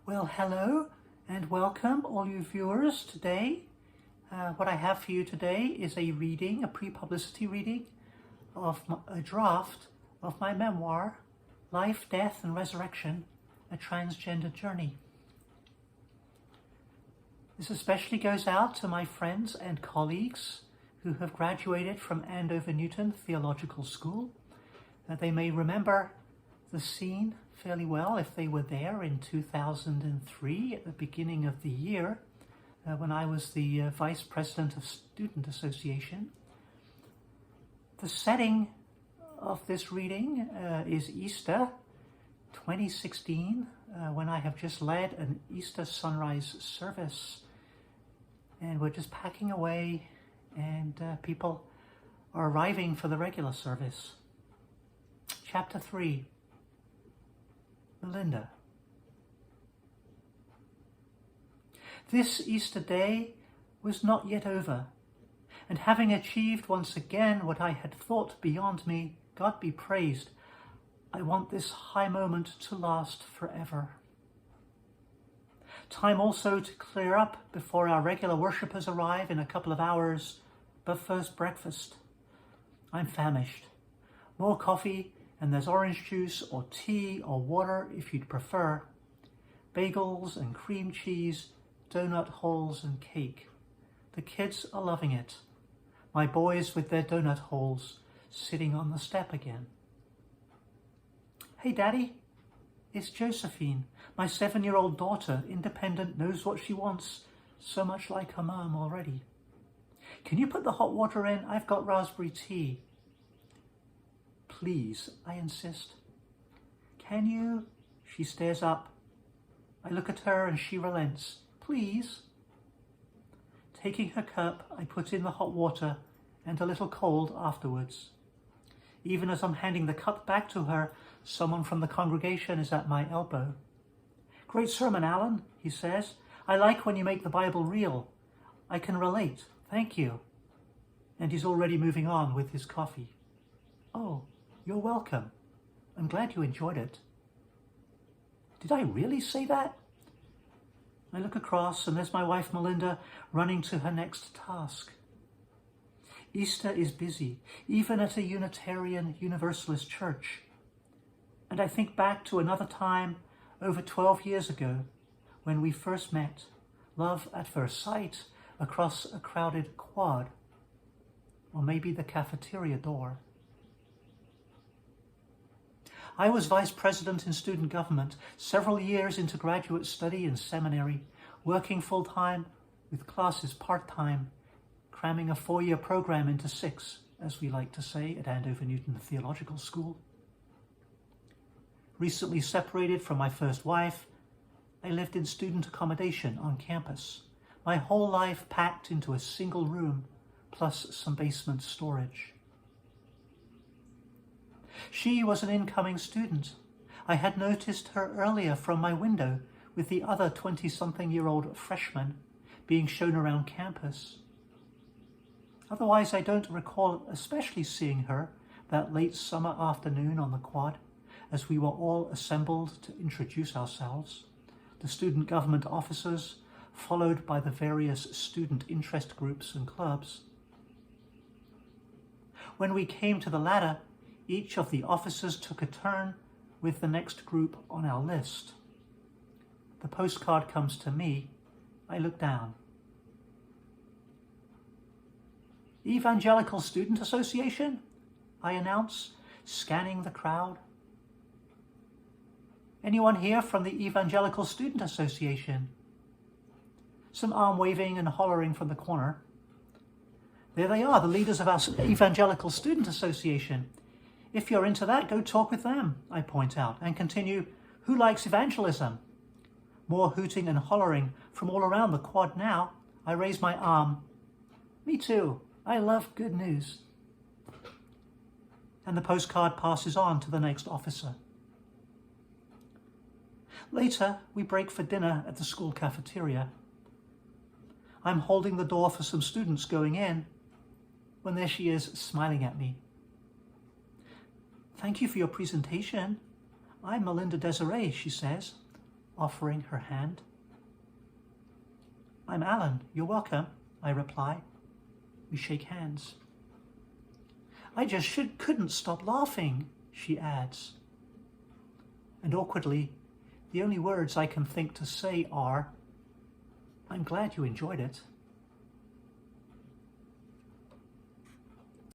Well, hello and welcome all you viewers today. What I have for you today is a reading, a pre-publicity reading of a draft of my memoir, Life, Death and Resurrection, A Transgender Journey. This especially goes out to my friends and colleagues who have graduated from Andover Newton Theological School. They may remember the scene fairly well if they were there in 2003 at the beginning of the year when I was the Vice President of Student Association. The setting of this reading is Easter 2016 when I have just led an Easter sunrise service, and we're just packing away and people are arriving for the regular service. Chapter 3. Melinda. This Easter day was not yet over, and having achieved once again what I had thought beyond me, God be praised, I want this high moment to last forever. Time also to clear up before our regular worshippers arrive in a couple of hours, but first breakfast. I'm famished. More coffee, and there's orange juice or tea or water if you'd prefer. Bagels and cream cheese, donut holes and cake. The kids are loving it. My boys with their donut holes sitting on the step again. Hey Daddy, it's Josephine, my 7-year-old daughter, independent, knows what she wants, so much like her mom already. Can you put the hot water in? I've got raspberry tea. Please, I insist. Can you? She stares up. I look at her and she relents. Please. Taking her cup, I put in the hot water and a little cold afterwards. Even as I'm handing the cup back to her, someone from the congregation is at my elbow. Great sermon, Alan, he says. I like when you make the Bible real. I can relate. Thank you. And he's already moving on with his coffee. Oh, you're welcome. I'm glad you enjoyed it. Did I really say that? I look across and there's my wife Melinda running to her next task. Easter is busy, even at a Unitarian Universalist church. And I think back to another time over 12 years ago when we first met, love at first sight, across a crowded quad, or maybe the cafeteria door. I was vice president in student government, several years into graduate study and seminary, working full-time with classes part-time, cramming a 4-year program into 6, as we like to say at Andover Newton Theological School. Recently separated from my first wife, I lived in student accommodation on campus, my whole life packed into a single room, plus some basement storage. She was an incoming student. I had noticed her earlier from my window with the other 20-something-year-old freshman being shown around campus. Otherwise, I don't recall especially seeing her that late summer afternoon on the quad as we were all assembled to introduce ourselves, the student government officers, followed by the various student interest groups and clubs. When we came to the ladder, each of the officers took a turn with the next group on our list. The postcard comes to me. I look down. Evangelical Student Association, I announce, scanning the crowd. Anyone here from the Evangelical Student Association? Some arm waving and hollering from the corner. There they are, the leaders of our Evangelical Student Association. If you're into that, go talk with them, I point out, and continue, who likes evangelism? More hooting and hollering from all around the quad now. I raise my arm. Me too. I love good news. And the postcard passes on to the next officer. Later, we break for dinner at the school cafeteria. I'm holding the door for some students going in when there she is, smiling at me. Thank you for your presentation. I'm Melinda Desiree, she says. offering her hand. I'm Alan, you're welcome, I reply. We shake hands. I just couldn't stop laughing, she adds. And awkwardly, the only words I can think to say are, I'm glad you enjoyed it.